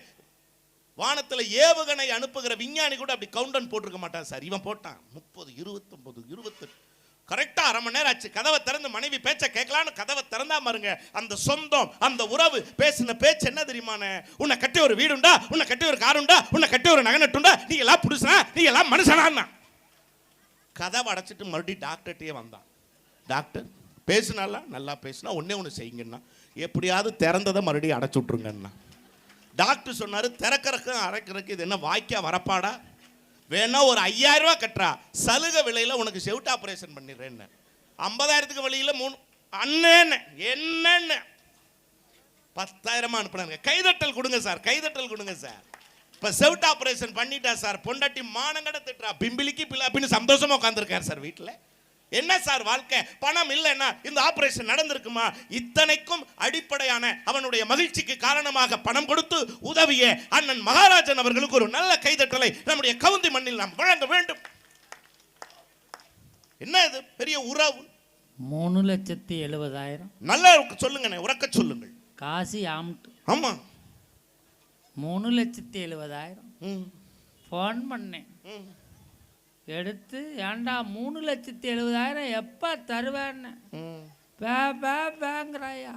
வானத்துல ஏவுகணை அனுப்புகிற விஞ்ஞானி கூட அப்படி கவுண்டன் போட்டிருக்க மாட்டான் சார். இவன் போட்டான் 30, 29, 28, கரெக்டா 1/2 மணி நேரம் ஆச்சு. கதவை திறந்து மனைவி பேச்ச கேட்கலான்னு கதவை திறந்தா பாருங்க, அந்த சொந்தம், அந்த உறவு பேசின பேச்சு என்ன தெரியுமானே? உன்னை கட்டி ஒரு வீடுண்டா, உன்னை கட்டி ஒரு காருண்டா, உன்னை கட்டி ஒரு நகை நட்டுண்டா, நீ எல்லாம் புருஷனா, நீ எல்லாம் மனுஷனா? கதவை அடைச்சிட்டு மறுபடியும் டாக்டர்கிட்டயே வந்தான். டாக்டர் பேசுனால நல்லா பேசுனா, ஒன்று செய்யுங்கன்னா, எப்படியாவது திறந்ததை மறுபடியும் அடைச்சு விட்ருங்கன்னா. டாக்டர் சொன்னார், திறக்கிறக்கு அரைக்கிறதுக்கு இது என்ன வாய்க்கா வரப்பாடா? வேணா ஒரு 5,000 ரூபா கட்டுறா, சலுகை விலையில் உனக்கு செவிட்டு ஆப்ரேஷன் பண்ணிடுறேன்னு. 50,000க்கு வழியில் 3 அண்ணன் என்னன்னு 10,000 அனுப்புனாங்க. கைதட்டல் கொடுங்க சார், கைதட்டல் கொடுங்க சார். இப்போ செவிட்டு ஆப்ரேஷன் பண்ணிட்டா சார். பொண்டாட்டி மானங்கட திட்டுறா, பிம்பிலிக்கு பிள்ளாப்பின்னு சந்தோஷமா உட்காந்துருக்காரு சார் வீட்டில். என்ன சார் வாழ்க்கை? பணம் இல்லைன்னா இந்த ஆபரேஷன் நடந்திருக்குமா? இத்தனைக்கும் அடிப்படையான அவனுடைய மகிழ்ச்சிக்கு காரணமாக பணம் கொடுத்து உதவிய அண்ணன் மகாராஜன் அவர்களுக்கு ஒரு நல்ல கைதட்டலை நம்முடைய கவுந்தி மண்ணில் நாம் வழங்க வேண்டும். என்ன இது பெரிய உறவு? 3,70,000. நல்லா சொல்லுங்க, உறக்க சொல்லுங்கள். காசி ஆம்ட்டு. ஆமா, 3,70,000. ஃபோன் பண்ணேன், எடுத்து, ஏண்டா 3,70,000 எப்போ தருவேன்னு? பேங்கிறாயா,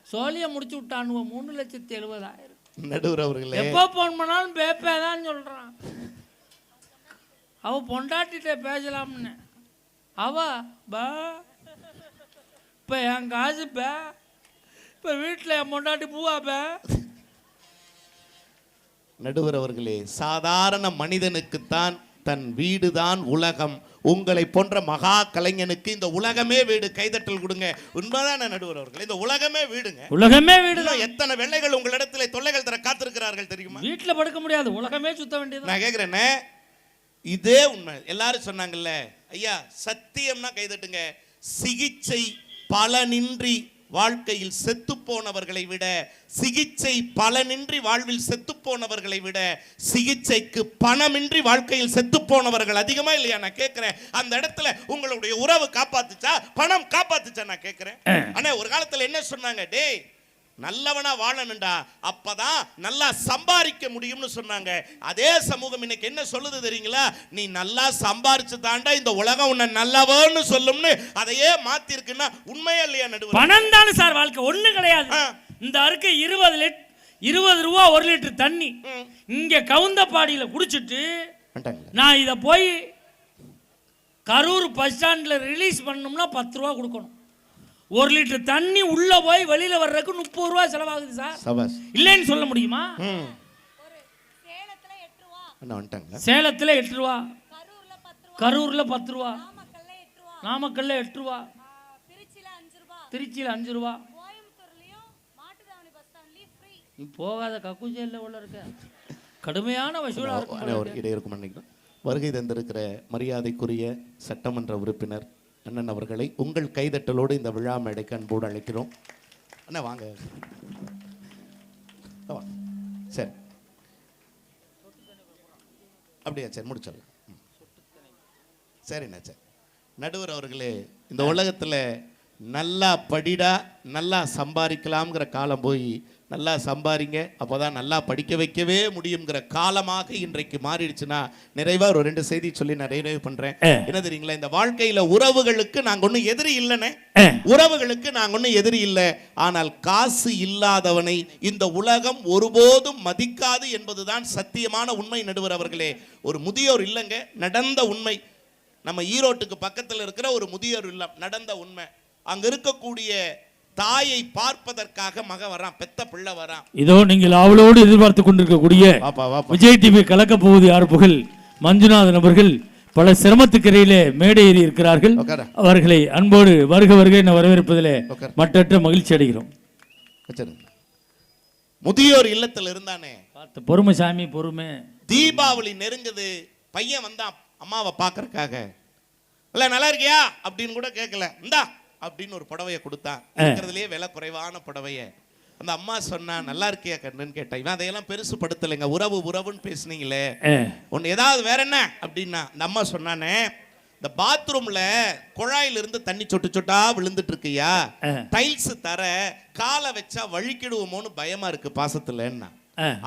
சோழியை முடிச்சு விட்டானுவ. 3,70,000 நடுவர் அவர்களே, எப்போ ஃபோன் பண்ணாலும் பேப்பேதான் சொல்கிறான். அவ பொண்டாட்டிகிட்ட பேசலாம்னு, அவ இப்போ என் காசு இப்போ வீட்டில் என் பொண்டாட்டி பூவா நடுவர் அவர்களே, சாதாரண மனிதனுக்குத்தான் தன் வீடுதான் உலகம். உங்களை போன்ற மகா கலைஞனுக்கு இந்த உலகமே வீடு. கைதட்டல் கொடுங்க. உண்மைதான நடுவர் அவர்கள்? இந்த உலகமே வீடுங்க, உலகமே வீடு. எத்தனை வெள்ளைகள் உங்களிடத்தில் தொல்லைகள் தர காத்திருக்கிறார்கள் தெரியுமா? வீட்டில் படுக்க முடியாது, உலகமே சுத்த வேண்டியது. நான் கேட்கிறேனே, இதே உண்மை. எல்லாரும் சொன்னாங்கல்ல, ஐயா சத்தியம்னா கைதட்டுங்க. சிகிச்சை பலனின்றி வாழ்க்கையில் செத்து போனவர்களை விட, சிகிச்சை பலனின்றி வாழ்வில் செத்து போனவர்களை விட, சிகிச்சைக்கு பணமின்றி வாழ்க்கையில் செத்து போனவர்கள் அதிகமா இல்லையா? நான் கேட்கிறேன், அந்த இடத்துல உங்களுடைய உறவு காப்பாத்துச்சா, பணம் காப்பாத்துச்சா? நான் கேட்கிறேன். ஆனா ஒரு காலத்துல என்ன சொன்னாங்க? டேய், நல்லவனா வாழணும்டா, அப்பதான் நல்லா சம்பாதிக்க முடியும்னு சொன்னாங்க. அதே சமூகம் இன்னைக்கு என்ன சொல்லுது தெரியுங்களா? நீ நல்லா சம்பாரிச்சு தாண்டா இந்த உலகம் உன்னை நல்லவன்னு சொல்லும்னு அதையே மாத்தி இருக்குன்னா உண்மையா இல்லையா நடுவர்? பணம் தானே சார் வாழ்க்கை, ஒண்ணு கிடையாது. இந்த அருக்கு 20 ரூபா 1 லிட்டர் தண்ணி இங்க கவுந்தப்பாடியில குடிச்சிட்டு, நான் இதை போய் கரூர் பஸ் ஸ்டாண்ட்ல ரிலீஸ் பண்ணணும்னா 10 ரூபா கொடுக்கணும். 1 லிட்டர் தண்ணி உள்ள போய் வெளியில வர்றதுக்கு 30 ரூபா செலவாகுது சார். இல்லைன்னு சொல்ல முடியுமா? அண்ணா வந்துட்டாங்களா? சேலத்தில் 8 ரூபா, கரூரில் 10 ரூபா, நாமக்கல்ல 8 ரூபா, திருச்சியில் 5 ரூபா. நீ போகாத கக்குஜையில் உள்ள இருக்க கடுமையான வசூலாக இருக்கும். இடையிருக்கும் நினைக்கிறேன். வருகை தந்திருக்கிற மரியாதைக்குரிய சட்டமன்ற உறுப்பினர் அண்ணன் அவர்களை உங்கள் கைதட்டலோடு இந்த விழா மேடைக்கு அன்போடு அழைக்கிறோம். அண்ணா வாங்க. சரி, அப்படியா? சரி, முடிச்சிடலாம். சரிண்ணா. சரி, நடுவர் அவர்களே, இந்த உலகத்தில் நல்லா படிடா நல்லா சம்பாதிக்கலாம்ங்கிற காலம் போய் நல்லா சம்பாதிங்க அப்போதான் நல்லா படிக்க வைக்கவே முடியுங்கிற காலமாக இன்றைக்கு மாறிடுச்சுன்னா நிறைவாக ஒரு 2 செய்தி சொல்லி நான் நிறைவு பண்ணுறேன். என்ன தெரியுங்களா, இந்த வாழ்க்கையில் உறவுகளுக்கு நாங்கள் ஒன்றும் எதிரி இல்லைன்னு, உறவுகளுக்கு நாங்கள் ஒன்றும் எதிரி இல்லை. ஆனால் காசு இல்லாதவனை இந்த உலகம் ஒருபோதும் மதிக்காது என்பதுதான் சத்தியமான உண்மை. நடுவர் அவர்களே, ஒரு முதியோர் இல்லைங்க, நடந்த உண்மை. நம்ம ஈரோட்டுக்கு பக்கத்தில் இருக்கிற ஒரு முதியோர் இல்லம், நடந்த உண்மை. அங்க இருக்கக்கூடிய தாயை பார்ப்பதற்காக மக வரான், பெத்த பிள்ளை வரான். இதோ நீங்கள் அவளோடு எதிர்பார்த்து கொண்டிருக்கக்கூடிய விஜய் டிவி கலக்க போவது யார் புகழ் மஞ்சுநாதன் அவர்கள் பல சிரமத்துக்கிடையிலே மேடை ஏறி இருக்கிறார்கள். அவர்களை அன்போடு வருக வருகை என வரவேற்பதிலே மற்றற்ற மகிழ்ச்சி அடைகிறோம். முதியோர் இல்லத்தில் இருந்தானே, பொறுமை சாமி, பொறுமை. தீபாவளி நெருங்குது, பையன் வந்தான் அம்மாவை பார்க்கறதுக்காக. இல்ல நல்லா இருக்கியா அப்படின்னு கூட கேட்கல, இந்தா அப்படின்னு ஒரு புடவையை கொடுத்தான். இருக்கிறதுலேயே விலை குறைவான புடவைய. அந்த அம்மா சொன்னா நல்லா இருக்கியா கண்ணுன்னு கேட்டா. இவன் அதையெல்லாம் பெருசு படுத்தலைங்க. உறவுன்னு பேசுனீங்களே, ஒன்னு ஏதாவது வேற என்ன அப்படின்னா, அந்த அம்மா சொன்னானே, இந்த பாத்ரூம்ல குழாயிலிருந்து தண்ணி சொட்டு சொட்டா விழுந்துட்டு இருக்கியா, டைல்ஸ் தர காலை வச்சா வழிக்கிடுவோமோன்னு பயமா இருக்கு பாசத்துலன்னா.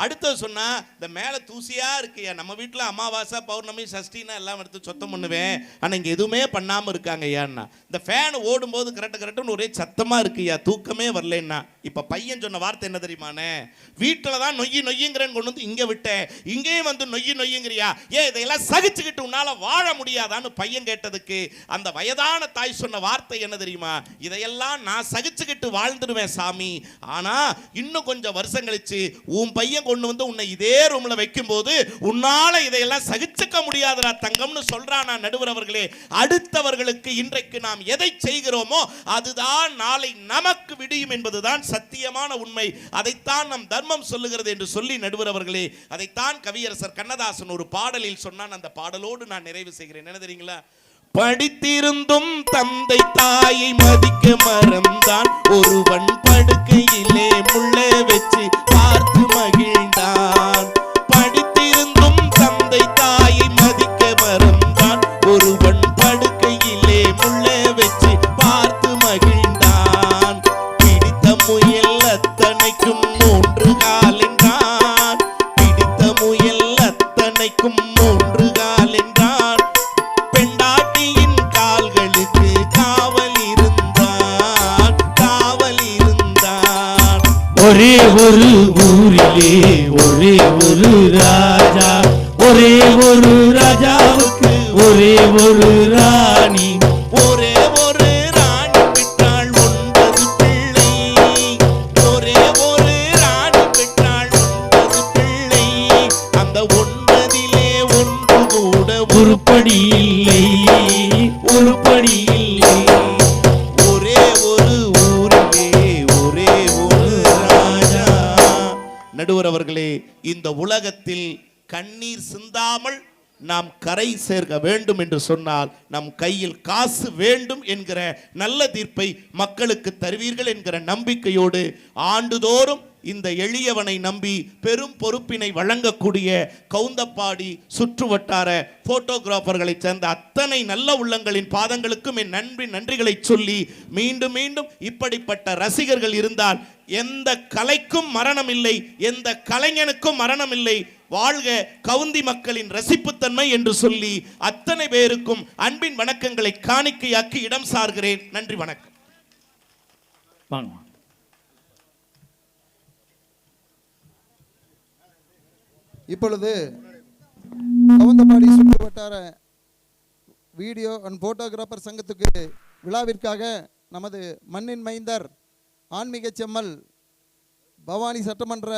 அடுத்தது சொன்னா, இந்த மேல தூசியா இருக்கியா, நம்ம வீட்டுல அமாவாசை பௌர்ணமி சஷ்டினா எல்லாம் எடுத்து சுத்தம் பண்ணுவேன், ஆனா இங்க எதுவுமே பண்ணாம இருக்காங்க ஐயான்னா. இந்த ஃபேன் ஓடும் போது கரெக்டுன்னு ஒரே சத்தமா இருக்குயா, தூக்கமே வரலன்னா. இப்ப பையன் சொன்ன வார்த்தை என்ன தெரியுமானே, வீட்டுலதான் நொய்யுங்கிறேன்னு கொண்டு வந்து இங்க விட்டேன், இங்கேயும் வந்து நொய்யுங்கிறியா, இதையெல்லாம் சகிச்சுக்கிட்டு உன்னால வாழ முடியாதான்னு பையன் கேட்டதுக்கு அந்த வயதான தாய் சொன்ன வார்த்தை என்ன தெரியுமா, இதையெல்லாம் நான் சகிச்சுக்கிட்டு வாழ்ந்துடுவேன் சாமி, ஆனா இன்னும் கொஞ்சம் வருஷம் கழிச்சு உன் பையன் கொண்டு வந்து உன்னை இதே ரூம்ல வைக்கும் போது உன்னால இதையெல்லாம் சகிச்சுக்க முடியாதுடா தங்கம்னு சொல்றானா. நடுவர் அவர்களே, அடுத்தவர்களுக்கு இன்றைக்கு நாம் எதை செய்கிறோமோ அதுதான் நாளை நமக்கு விடியும் என்பதுதான் சத்தியமான உண்மை. அதைத்தான் நம் தர்மம் சொல்லுகிறது என்று சொல்லி, நடுவர் அவர்களே, அதைத்தான் கவியரசர் கண்ணதாசன் ஒரு பாடலில் சொன்னான். அந்த பாடலோடு நான் நிறைவு செய்கிறேன். என்ன தெரியுங்களா, படித்திருந்தும் தந்தை தாயை மதிக்க மறந்தான், ஒருவன் படுக்கையிலே முள்ளை வச்சு பார்த்து மகிழ்ந்தான். படித்திருந்தும் தந்தை தாயை மதிக்க மறந்தான், ஒருவன் படுக்கையிலே முள்ளை வச்சு பார்த்து மகிழ்ந்தான். பிடித்த முயல் அத்தனைக்கும் 3 கால் என்றான், பிடித்த முயல் அத்தனைக்கும் 3 கால் என்றான். பெண்டாட்டியின் கால்களுக்கு காவல் இருந்தான், காவல் இருந்தான். ஒரே ஒரு ஊரிலே ஒரே ஒரு ராஜா, ஒரே ஒரு ராஜாவுக்கு ஒரே ஒரு ராணி, ஒரே ஒரு ராணி பெற்றாள் 9 பிள்ளை, ஒரே ஒரு ராணி பெற்றாள் 9 பிள்ளை. அந்த 9லே ஒன்று கூட உருப்படி இல்லை, உருப்படி இல்லை. ஒரே ஒரு ஊரிலே ஒரே ஒரு ராஜா. நடுவர் அவர்களே, இந்த உலகத்தில் கண்ணீர் சிந்தாமல் நாம் கரை சேர்க்க வேண்டும் என்று சொன்னால் நம் கையில் காசு வேண்டும் என்கிற நல்ல தீர்ப்பை மக்களுக்கு தருவீர்கள் என்கிற நம்பிக்கையோடு ஆண்டுதோறும் இந்த எளியவனை நம்பி பெரும் பொறுப்பினை வழங்கக்கூடிய கவுந்தப்பாடி சுற்று வட்டார போட்டோகிராஃபர்களை சேர்ந்த அத்தனை நல்ல உள்ளங்களின் பாதங்களுக்கும் என் நன்றிகளை சொல்லி, மீண்டும் மீண்டும் இப்படிப்பட்ட ரசிகர்கள் இருந்தால் எந்த கலைக்கும் மரணம் இல்லை, எந்த கலைஞனுக்கும் மரணம் இல்லை. வாழ்க கவுந்தி மக்களின் ரசிப்புத்தன்மை என்று சொல்லி அத்தனை பேருக்கும் அன்பின் வணக்கங்களை காணிக்கையாக்கி இடம் சார்கிறேன். நன்றி, வணக்கம். இப்பொழுது கவுந்தப்பாடி சுற்று வட்டார வீடியோ அண்ட் போட்டோகிராஃபர் சங்கத்துக்கு விழாவிற்காக நமது மண்ணின் மைந்தர் ஆன்மீக செம்மல் பவானி சட்டமன்ற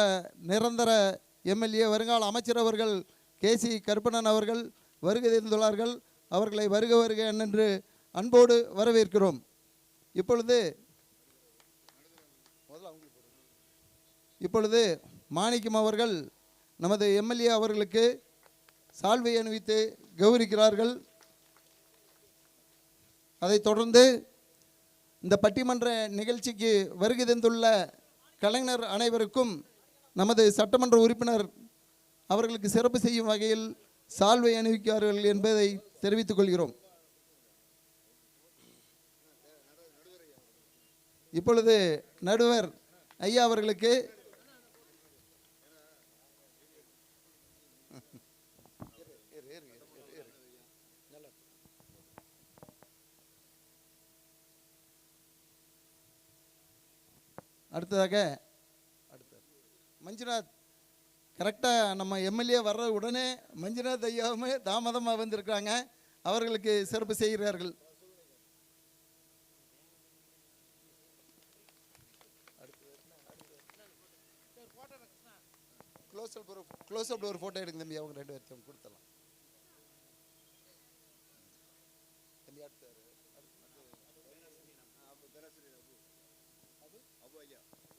நிரந்தர எம்எல்ஏ வருங்கால அமைச்சர் அவர்கள் கேசி கருப்பணன் அவர்கள் வருகை தந்துள்ளார்கள். அவர்களை வருக வருக என்று அன்போடு வரவேற்கிறோம். இப்பொழுது மாணிக்கம் அவர்கள் நமது எம்எல்ஏ அவர்களுக்கு சால்வை அணிவித்து கௌரவிக்கிறார்கள். அதைத் தொடர்ந்து இந்த பட்டிமன்ற நிகழ்ச்சிக்கு வருகை தந்துள்ள கலைஞர் அனைவருக்கும் நமது சட்டமன்ற உறுப்பினர் அவர்களுக்கு சிறப்பு செய்யும் வகையில் சால்வை அணிவிக்கிறார்கள் என்பதை தெரிவித்துக் கொள்கிறோம். இப்பொழுது நடுவர் ஐயா அவர்களுக்கு அடுத்ததாக மஞ்சுநாத் கரெக்டாக நம்ம எம்எல்ஏ வர்ற உடனே மஞ்சுநாத் ஐயாவுமே தாமதமாக வந்திருக்காங்க. அவர்களுக்கு சிறப்பு செய்கிறார்கள். க்ளோஸ்அப் ஒரு ஃபோட்டோ எடுங்க தம்பி. அவங்க 2 பேர்த்தையும் கொடுத்துடலாம்.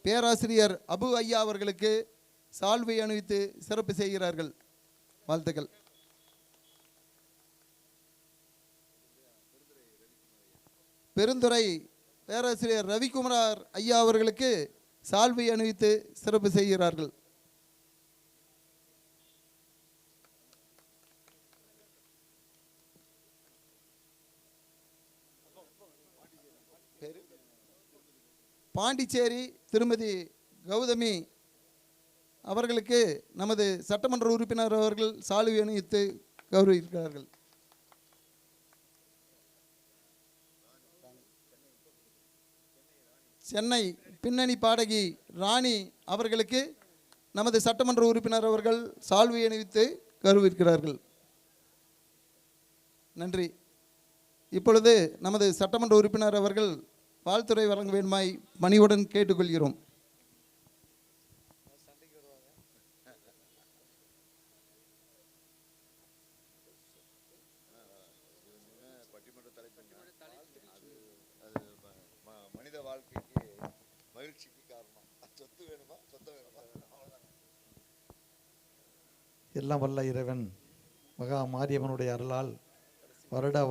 பேராசிரியர் அபு ஐயா அவர்களுக்கு சால்வை அணிவித்து சிறப்பு செய்கிறார்கள். வாழ்த்துக்கள். பெருந்துறை பேராசிரியர் ரவிக்குமார் ஐயா அவர்களுக்கு சால்வை அணிவித்து சிறப்பு செய்கிறார்கள். பாண்டிச்சேரி திருமதி கௌதமி அவர்களுக்கு நமது சட்டமன்ற உறுப்பினர் அவர்கள் சால்வை அணிவித்து கௌரவிக்கிறார்கள். சென்னை பின்னணி பாடகி ராணி அவர்களுக்கு நமது சட்டமன்ற உறுப்பினர் அவர்கள் சால்வை அணிவித்து கௌரவிக்கிறார்கள். நன்றி. இப்பொழுது நமது சட்டமன்ற உறுப்பினர் அவர்கள் வாழ்த்துரை வழங்க வேண்டுமாய் பணிவுடன் கேட்டுக்கொள்கிறோம். மனித வாழ்க்கைக்கு மகிழ்ச்சிக்கு காரணம் சொத்து வேணுமா சொத்து வேணுமா? எல்லாம் வல்ல இறைவன் மகா மாரியம்மனுடைய அருளால்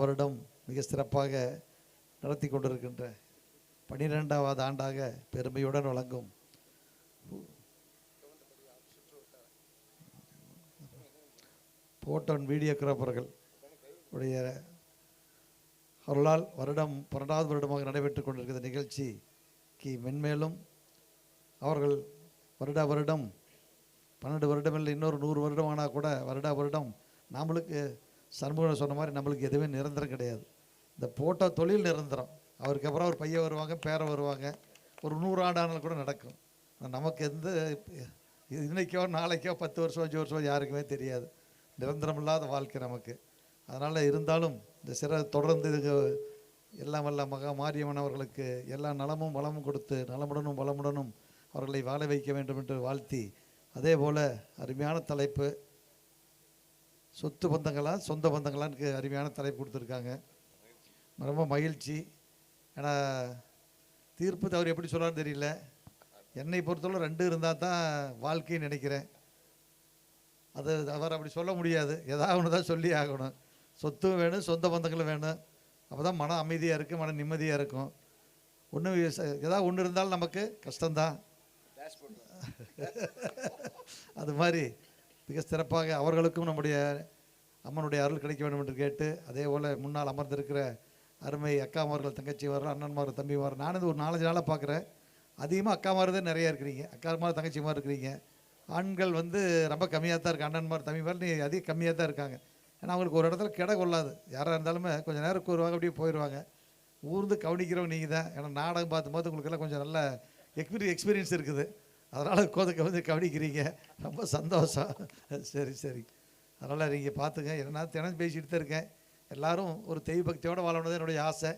வருடம் மிக சிறப்பாக நடத்தி கொண்டிருக்கின்ற 12வது ஆண்டாக பெருமையுடன் வழங்கும் போட்டோ வீடியோகிராஃபர்கள் உடைய அருளால் 12வது வருடமாக நடைபெற்று கொண்டிருக்கிற நிகழ்ச்சிக்கு மென்மேலும் அவர்கள் வருடம் 12 வருடம் இல்லை, இன்னொரு 100 வருடம் ஆனால் கூட வருடம் நம்மளுக்கு சண்முகம் சொன்ன மாதிரி நம்மளுக்கு எதுவுமே நிரந்தரம் கிடையாது. இந்த போட்டோ தொழில் நிரந்தரம். அவருக்கு அப்புறம் ஒரு பையன் வருவாங்க, பேரை வருவாங்க, ஒரு 100 ஆண்டானாலும் கூட நடக்கும். நமக்கு எந்த இன்னைக்கோ நாளைக்கோ 10 வருஷம் 5 வருஷம் யாருக்குமே தெரியாது. நிரந்தரம் இல்லாத வாழ்க்கை நமக்கு. அதனால் இருந்தாலும் இந்த தொடர்ந்து இது எல்லாம் வல்ல மகா மாரியம்மன் அவர்களுக்கு எல்லா நலமும் வளமும் கொடுத்து நலமுடனும் வளமுடனும் அவர்களை வாழ வைக்க வேண்டும் என்று வாழ்த்தி, அதே போல் அருமையான தலைப்பு சொத்து பந்தங்களா சொந்த பந்தங்களான்னு அருமையான தலைப்பு கொடுத்துருக்காங்க. ரொம்ப மகிழ்ச்சி. ஏன்னா தீர்ப்பு அவர் எப்படி சொல்லான்னு தெரியல. என்னை பொறுத்தவரை 2 இருந்தால் தான் வாழ்க்கைன்னு நினைக்கிறேன். அது அவர் அப்படி சொல்ல முடியாது. ஏதாவது ஒன்று தான் சொல்லி ஆகணும். சொத்தும் வேணும், சொந்த பந்தங்களும் வேணும். அப்போ தான் மன அமைதியாக இருக்கும், மன நிம்மதியாக இருக்கும். ஒன்று ஏதாவது ஒன்று இருந்தாலும் நமக்கு கஷ்டம்தான். அது மாதிரி மிக சிறப்பாக அவர்களுக்கும் நம்முடைய அம்மனுடைய அருள் கிடைக்க வேண்டும் என்று கேட்டு, அதே போல் முன்னால் அமர்ந்திருக்கிற அருமை அக்காமார்கள், தங்கச்சிமார்கள், அண்ணன்மார்கள், தம்பிமார், நானும் ஒரு 4-5 நாளாக பார்க்குறேன். அதிகமாக அக்காமார் தான் நிறையா இருக்கிறீங்க. அக்காமார் தங்கச்சிமார் இருக்கிறீங்க. ஆண்கள் ரொம்ப கம்மியாக தான் இருக்குது. அண்ணன்மார் தம்பிமார் அதிகம் கம்மியாக தான் இருக்காங்க. ஏன்னா அவங்களுக்கு ஒரு இடத்துல கிட கொள்ளாது. யாராக இருந்தாலுமே கொஞ்சம் நேரம் கூறுவாங்க, அப்படியே போயிடுவாங்க. ஊர்ந்து கவனிக்கிறவங்க நீங்கள் தான். ஏன்னா நாடகம் பார்த்தும்போது உங்களுக்கெல்லாம் கொஞ்சம் நல்ல எக்ஸ்பீரியன்ஸ் இருக்குது. அதனால் கவனிக்கிறீங்க. ரொம்ப சந்தோஷம். சரி. அதனால் நீங்கள் பார்த்துங்க. என்ன தினம் பேசிகிட்டு தான் இருக்கேன். எல்லோரும் ஒரு தெய்வ பக்தியோடு வாழணுது என்னுடைய ஆசை.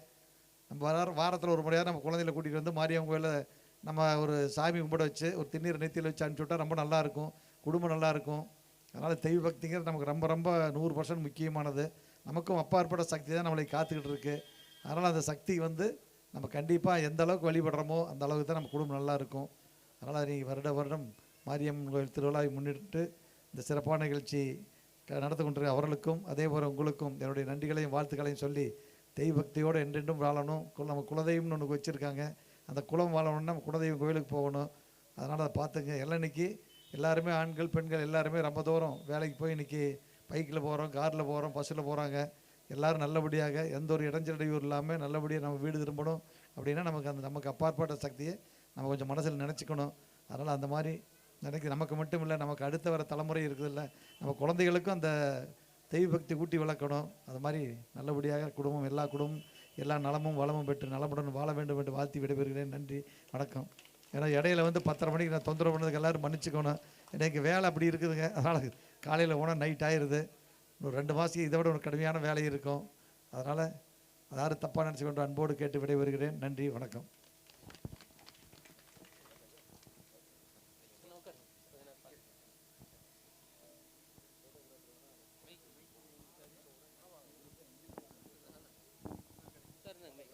நம்ம வாரத்தில் ஒரு முறையாக நம்ம குழந்தைகளை கூட்டிகிட்டு வந்து மாரியம்மன் கோயிலில் நம்ம ஒரு சாமி கும்பிட வச்சு ஒரு திருநீர் நெத்தியில் வச்சு அனுப்பிச்சி விட்டால் ரொம்ப நல்லாயிருக்கும். குடும்பம் நல்லாயிருக்கும். அதனால் தெய்வ பக்திங்கிறது நமக்கு ரொம்ப ரொம்ப 100% முக்கியமானது. நமக்கும் அப்பாற்பட்ட சக்தி தான் நம்மளை காத்துக்கிட்டு இருக்கு. அதனால் அந்த சக்தி வந்து நம்ம கண்டிப்பாக எந்த அளவுக்கு வழிபடுறோமோ அந்த அளவுக்கு தான் நம்ம குடும்பம் நல்லா இருக்கும். அதனால் நீங்கள் வருட வருடம் மாரியம்மன் கோயில் திருவிழாவை முன்னிட்டு இந்த சிறப்பான நிகழ்ச்சி நடந்து கொண்டிருக்க அவர்களுக்கும் அதே போல் உங்களுக்கும் என்னுடைய நன்றிகளையும் வாழ்த்துக்களையும் சொல்லி தெய்வ பக்தியோடு என்றென்றும் வாழணும். நம்ம குலதெய்வம்னு ஒன்று வச்சுருக்காங்க. அந்த குலம் வாழணும்னா நம்ம குலதெய்வம் கோயிலுக்கு போகணும். அதனால் அதை பார்த்துங்க. எல்லாம் இன்றைக்கி எல்லாருமே ஆண்கள் பெண்கள் எல்லாருமே ரொம்ப தூரம் வேலைக்கு போய் இன்றைக்கி பைக்கில் போகிறோம், காரில் போகிறோம், பஸ்ஸில் போகிறாங்க. எல்லோரும் நல்லபடியாக எந்த ஒரு இடைஞ்சடையூர் இல்லாமல் நல்லபடியாக நம்ம வீடு திரும்பணும். அப்படின்னா நமக்கு அப்பாற்பட்ட சக்தியை நம்ம கொஞ்சம் மனசில் நினச்சிக்கணும். அதனால் அந்த மாதிரி நமக்கு மட்டும் இல்லை, நமக்கு அடுத்த வர தலைமுறை இருக்குதுல்ல, நம்ம குழந்தைகளுக்கும் அந்த தெய்வ பக்தி ஊட்டி வளர்க்கணும். அது மாதிரி நல்லபடியாக குடும்பம் எல்லா எல்லா நலமும் வளமும் பெற்று நலமுடன் வாழ வேண்டும் என்று வாழ்த்தி விடைபெறுகிறேன். நன்றி, வணக்கம். ஏன்னா இடையில 10:30 மணிக்கு நான் தொந்தரவு பண்ணதுக்கு எல்லோரும் மன்னிச்சுக்கணும். எனக்கு வேலை அப்படி இருக்குதுங்க. அதனால் காலையில் போனால் நைட் ஆயிடுது. ஒரு 2 மாதத்துக்கு இதை விட ஒரு கடுமையான வேலை இருக்கும். அதனால் யாரும் தப்பாக நினச்சிக்கொண்டு அன்போடு கேட்டு விடைபெறுகிறேன். நன்றி, வணக்கம்.